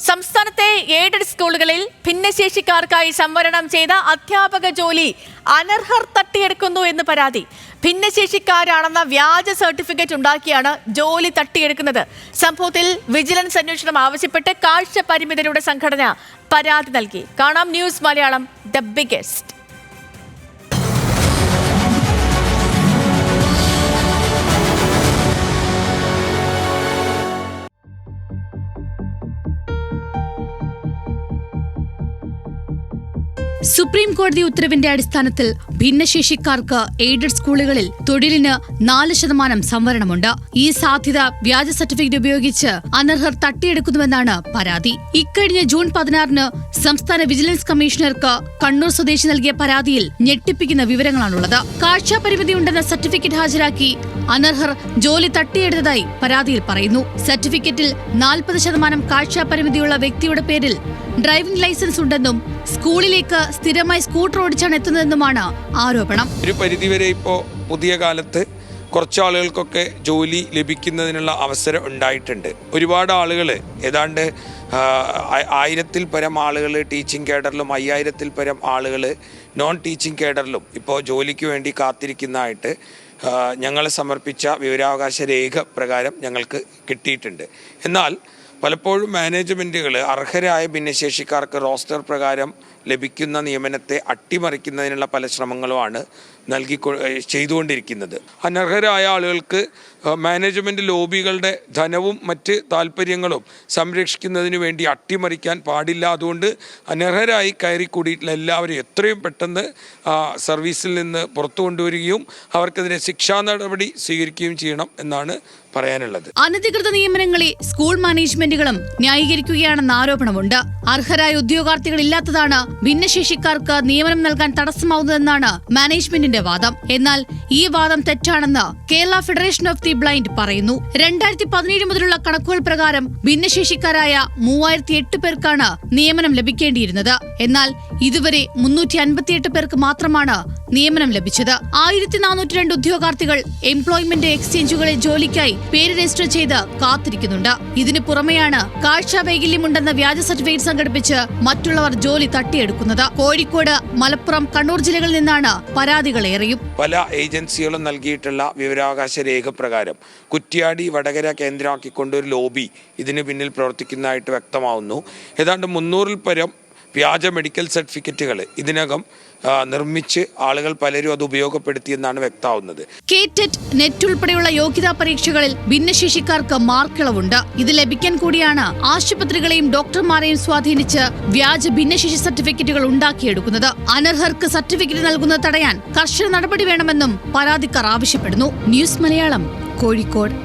സംസ്ഥാനത്തെ എയ്ഡഡ് സ്കൂളുകളിൽ ഭിന്നശേഷിക്കാർക്കായി സംവരണം ചെയ്ത അധ്യാപക ജോലി അനർഹർ തട്ടിയെടുക്കുന്നു എന്ന് പരാതി. ഭിന്നശേഷിക്കാരാണെന്ന വ്യാജ സർട്ടിഫിക്കറ്റ് ഉണ്ടാക്കിയാണ് ജോലി തട്ടിയെടുക്കുന്നത്. സംഭവത്തിൽ വിജിലൻസ് അന്വേഷണം ആവശ്യപ്പെട്ട് കാഴ്ച പരിമിതരുടെ സംഘടന പരാതി നൽകി. കാണാം news Malayalam the biggest. Supreme കോടതി ഉത്തരവിന്റെ അടിസ്ഥാനത്തിൽ ഭിന്നശേഷിക്കാർക്ക് എയ്ഡഡ് സ്കൂളുകളിൽ തൊഴിലിന് 4% സംവരണമുണ്ട്. ഈ സാധ്യത വ്യാജ സർട്ടിഫിക്കറ്റ് ഉപയോഗിച്ച് അനർഹർ തട്ടിയെടുക്കുന്നുവെന്നാണ് പരാതി. ഇക്കഴിഞ്ഞ ജൂൺ 16 സംസ്ഥാന വിജിലൻസ് കമ്മീഷണർക്ക് കണ്ണൂർ സ്വദേശി നൽകിയ പരാതിയിൽ ഞെട്ടിപ്പിക്കുന്ന വിവരങ്ങളാണുള്ളത്. കാഴ്ചാപരിമിതിയുണ്ടെന്ന സർട്ടിഫിക്കറ്റ് ഹാജരാക്കി അനർഹർ ജോലി തട്ടിയെടുത്തതായി പരാതിയിൽ പറയുന്നു. സർട്ടിഫിക്കറ്റിൽ 40% കാഴ്ചാപരിമിതിയുള്ള വ്യക്തിയുടെ പേരിൽ ഡ്രൈവിംഗ് ലൈസൻസ് ഉണ്ടെന്നും സ്കൂളിലേക്ക് സ്ഥിരമായി സ്കൂട്ടർ ഓടിച്ചാണ് എത്തുന്നതെന്നുമാണ് ആരോപണം. ഒരു പരിധിവരെ ഇപ്പോൾ പുതിയ കാലത്ത് കുറച്ച് ആളുകൾക്കൊക്കെ ജോലി ലഭിക്കുന്നതിനുള്ള അവസരം ഉണ്ടായിട്ടുണ്ട്. ഒരുപാട് ആളുകൾ ഏതാണ്ട് 1000-ൽ പരം ആളുകൾ ടീച്ചിങ് കേഡറിലും 5000-ൽ പരം ആളുകൾ നോൺ ടീച്ചിങ് കേഡറിലും ഇപ്പോൾ ജോലിക്ക് വേണ്ടി കാത്തിരിക്കുന്നതായിട്ട് ഞങ്ങൾ സമർപ്പിച്ച വിവരാവകാശ രേഖ പ്രകാരം ഞങ്ങൾക്ക് കിട്ടിയിട്ടുണ്ട്. എന്നാൽ പലപ്പോഴും മാനേജ്മെൻറ്റുകൾ അർഹരായ ഭിന്നശേഷിക്കാർക്ക് റോസ്റ്റർ പ്രകാരം ലഭിക്കുന്ന നിയമനത്തെ അട്ടിമറിക്കുന്നതിനുള്ള പല ശ്രമങ്ങളുമാണ് ചെയ്തുകൊണ്ടിരിക്കുന്നത്. അനർഹരായ ആളുകൾക്ക് മാനേജ്മെൻറ്റ് ലോബികളുടെ ധനവും മറ്റ് താല്പര്യങ്ങളും സംരക്ഷിക്കുന്നതിന് വേണ്ടി അട്ടിമറിക്കാൻ പാടില്ല. അതുകൊണ്ട് അനർഹരായി കയറിക്കൂടിയിട്ടുള്ള എല്ലാവരും എത്രയും പെട്ടെന്ന് സർവീസിൽ നിന്ന് പുറത്തു കൊണ്ടുവരികയും അവർക്കെതിരെ ശിക്ഷാ നടപടി സ്വീകരിക്കുകയും ചെയ്യണം എന്നാണ് പറയാനുള്ളത്. അനധികൃത നിയമനങ്ങളെ സ്കൂൾ മാനേജ്മെന്റുകളും ന്യായീകരിക്കുകയാണെന്ന ആരോപണമുണ്ട്. അർഹരായ ഉദ്യോഗാർത്ഥികൾ ഇല്ലാത്തതാണ് ഭിന്നശേഷിക്കാർക്ക് നിയമനം നൽകാൻ തടസ്സമാവുന്നതെന്നാണ് മാനേജ്മെന്റിന്റെ വാദം. എന്നാൽ ഈ വാദം തെറ്റാണെന്ന് Kerala federation of the blind പറയുന്നു. 2017 മുതലുള്ള കണക്കുകൾ പ്രകാരം ഭിന്നശേഷിക്കാരായ 3008 പേർക്കാണ് നിയമനം ലഭിക്കേണ്ടിയിരുന്നത്. എന്നാൽ ഇതുവരെ 358 പേർക്ക് മാത്രമാണ് നിയമനം ലഭിച്ചത്. 1402 ഉദ്യോഗാർത്ഥികൾ എംപ്ലോയ്മെന്റ് എക്സ്ചേഞ്ചുകളിൽ ജോലിക്കായി പേര് രജിസ്റ്റർ ചെയ്ത് കാത്തിരിക്കുന്നുണ്ട്. ഇതിനു പുറമെയാണ് കാഴ്ച വൈകല്യമുണ്ടെന്ന വ്യാജ സർട്ടിഫിക്കറ്റ് സംഘടിപ്പിച്ച് മറ്റുള്ളവർ ജോലി തട്ടിയെടുക്കുന്നത്. കോഴിക്കോട്, മലപ്പുറം, കണ്ണൂർ ജില്ലകളിൽ നിന്നാണ് പരാതികളേറെയും. പല ഏജൻസികളും നൽകിയിട്ടുള്ള വിവരാവകാശ രേഖ പ്രകാരം കുറ്റ്യാടി, വടകര കേന്ദ്രമാക്കിക്കൊണ്ട് ഒരു ലോബി ഇതിന് പിന്നിൽ പ്രവർത്തിക്കുന്നതായിട്ട് വ്യക്തമാവുന്നു. ഏതാണ്ട് 300-ൽ പരം വ്യാജ മെഡിക്കൽ സർട്ടിഫിക്കറ്റുകൾ ഇതിനകം നിർമ്മിച്ച് ആളുകൾ പലരും അത് ഉപയോഗപ്പെടുത്തിയെന്നാണ് വ്യക്തമാവുന്നത്. കേറ്ററ്റ്, നെറ്റ് ഉൾപ്പെടെയുള്ള യോഗ്യതാ പരീക്ഷകളിൽ ഭിന്നശേഷിക്കാർക്ക് മാർക്കിളവുണ്ട്. ഇത് ലഭിക്കാൻ കൂടിയാണ് ആശുപത്രികളെയും ഡോക്ടർമാരെയും സ്വാധീനിച്ച് വ്യാജ ഭിന്നശേഷി സർട്ടിഫിക്കറ്റുകൾ ഉണ്ടാക്കിയെടുക്കുന്നത്. അനർഹർക്ക് സർട്ടിഫിക്കറ്റ് നൽകുന്നത് തടയാൻ കർശന നടപടി വേണമെന്നും പരാതിക്കാർ ആവശ്യപ്പെടുന്നു. ന്യൂസ് മലയാളം, കോഴിക്കോട്.